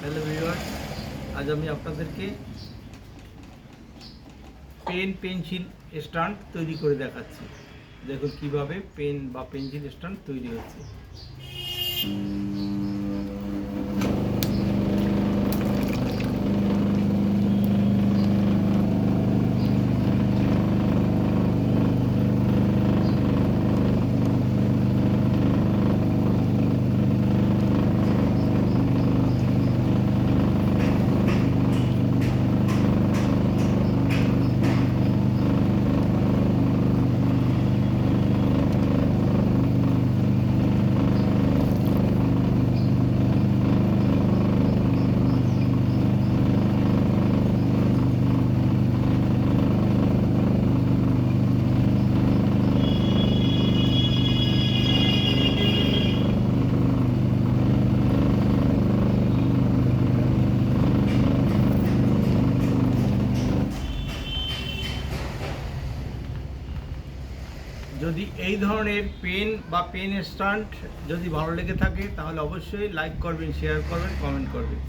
Hello viewers, আজ আমি আপনাদেরকে পেন পেন্সিল স্ট্যান্ড তৈরি করে দেখাচ্ছি। দেখুন কিভাবে পেন বা পেন্সিল স্ট্যান্ড তৈরি হচ্ছে। যদি এই ধরনের পেন বা পেন স্ট্যান্ড যদি ভালো লেগে থাকে তাহলে অবশ্যই লাইক করবেন, শেয়ার করবেন, কমেন্ট করবেন।